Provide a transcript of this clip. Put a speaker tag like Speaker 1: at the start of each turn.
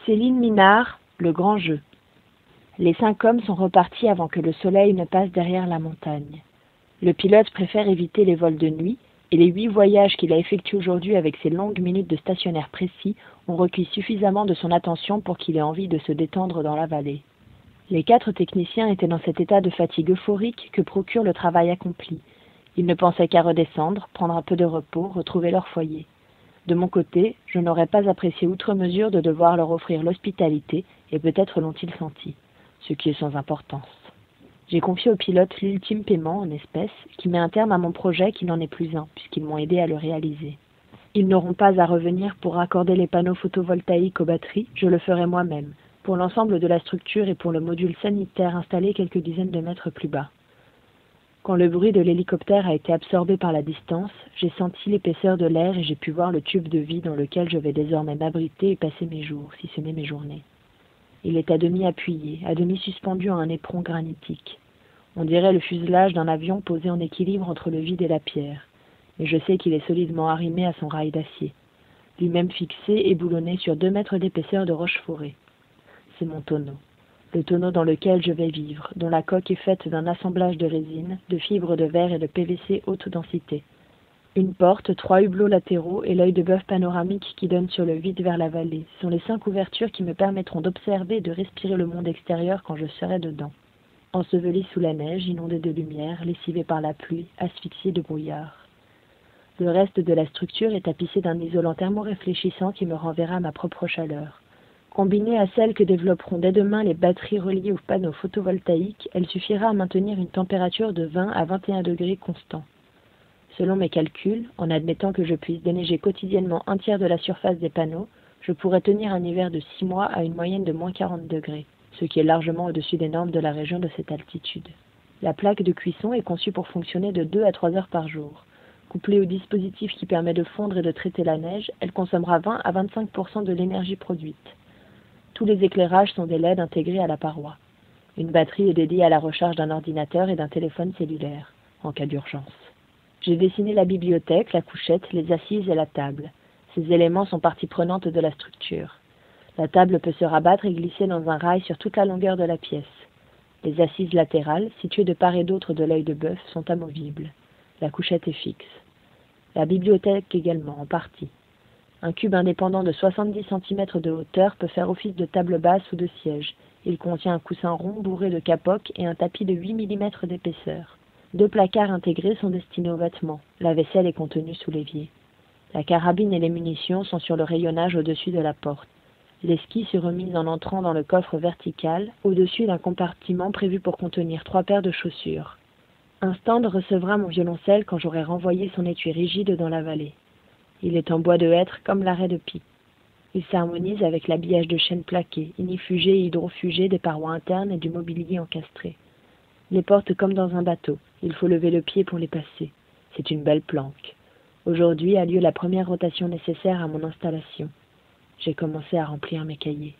Speaker 1: Céline Minard, Le Grand Jeu. Les 5 hommes sont repartis avant que le soleil ne passe derrière la montagne. Le pilote préfère éviter les vols de nuit, et les 8 voyages qu'il a effectués aujourd'hui avec ses longues minutes de stationnaire précis ont requis suffisamment de son attention pour qu'il ait envie de se détendre dans la vallée. Les 4 techniciens étaient dans cet état de fatigue euphorique que procure le travail accompli. Ils ne pensaient qu'à redescendre, prendre un peu de repos, retrouver leur foyer. De mon côté, je n'aurais pas apprécié outre mesure de devoir leur offrir l'hospitalité, et peut-être l'ont-ils senti, ce qui est sans importance. J'ai confié au pilote l'ultime paiement en espèces, qui met un terme à mon projet qui n'en est plus un, puisqu'ils m'ont aidé à le réaliser. Ils n'auront pas à revenir pour raccorder les panneaux photovoltaïques aux batteries, je le ferai moi-même, pour l'ensemble de la structure et pour le module sanitaire installé quelques dizaines de mètres plus bas. Quand le bruit de l'hélicoptère a été absorbé par la distance, j'ai senti l'épaisseur de l'air et j'ai pu voir le tube de vie dans lequel je vais désormais m'abriter et passer mes jours, si ce n'est mes journées. Il est à demi appuyé, à demi suspendu à un éperon granitique. On dirait le fuselage d'un avion posé en équilibre entre le vide et la pierre, mais je sais qu'il est solidement arrimé à son rail d'acier, lui-même fixé et boulonné sur 2 mètres d'épaisseur de roche-forêt. C'est mon tonneau. Le tonneau dans lequel je vais vivre, dont la coque est faite d'un assemblage de résine, de fibres de verre et de PVC haute densité. Une porte, 3 hublots latéraux et l'œil de bœuf panoramique qui donne sur le vide vers la vallée sont les 5 ouvertures qui me permettront d'observer et de respirer le monde extérieur quand je serai dedans. Enseveli sous la neige, inondé de lumière, lessivé par la pluie, asphyxié de brouillard. Le reste de la structure est tapissé d'un isolant thermoréfléchissant qui me renverra ma propre chaleur. Combinée à celle que développeront dès demain les batteries reliées aux panneaux photovoltaïques, elle suffira à maintenir une température de 20 à 21 degrés constant. Selon mes calculs, en admettant que je puisse déneiger quotidiennement un tiers de la surface des panneaux, je pourrais tenir un hiver de 6 mois à une moyenne de moins 40 degrés, ce qui est largement au-dessus des normes de la région de cette altitude. La plaque de cuisson est conçue pour fonctionner de 2 à 3 heures par jour. Couplée au dispositif qui permet de fondre et de traiter la neige, elle consommera 20 à 25% de l'énergie produite. Tous les éclairages sont des LED intégrés à la paroi. Une batterie est dédiée à la recharge d'un ordinateur et d'un téléphone cellulaire, en cas d'urgence. J'ai dessiné la bibliothèque, la couchette, les assises et la table. Ces éléments sont partie prenante de la structure. La table peut se rabattre et glisser dans un rail sur toute la longueur de la pièce. Les assises latérales, situées de part et d'autre de l'œil de bœuf, sont amovibles. La couchette est fixe. La bibliothèque également, en partie. Un cube indépendant de 70 cm de hauteur peut faire office de table basse ou de siège. Il contient un coussin rond bourré de capocs et un tapis de 8 mm d'épaisseur. 2 placards intégrés sont destinés aux vêtements. La vaisselle est contenue sous l'évier. La carabine et les munitions sont sur le rayonnage au-dessus de la porte. Les skis se remisent en entrant dans le coffre vertical, au-dessus d'un compartiment prévu pour contenir 3 paires de chaussures. Un stand recevra mon violoncelle quand j'aurai renvoyé son étui rigide dans la vallée. Il est en bois de hêtre comme l'arrêt de pie. Il s'harmonise avec l'habillage de chêne plaqué, ignifugé et hydrofugé des parois internes et du mobilier encastré. Les portes comme dans un bateau, il faut lever le pied pour les passer. C'est une belle planque. Aujourd'hui a lieu la première rotation nécessaire à mon installation. J'ai commencé à remplir mes cahiers.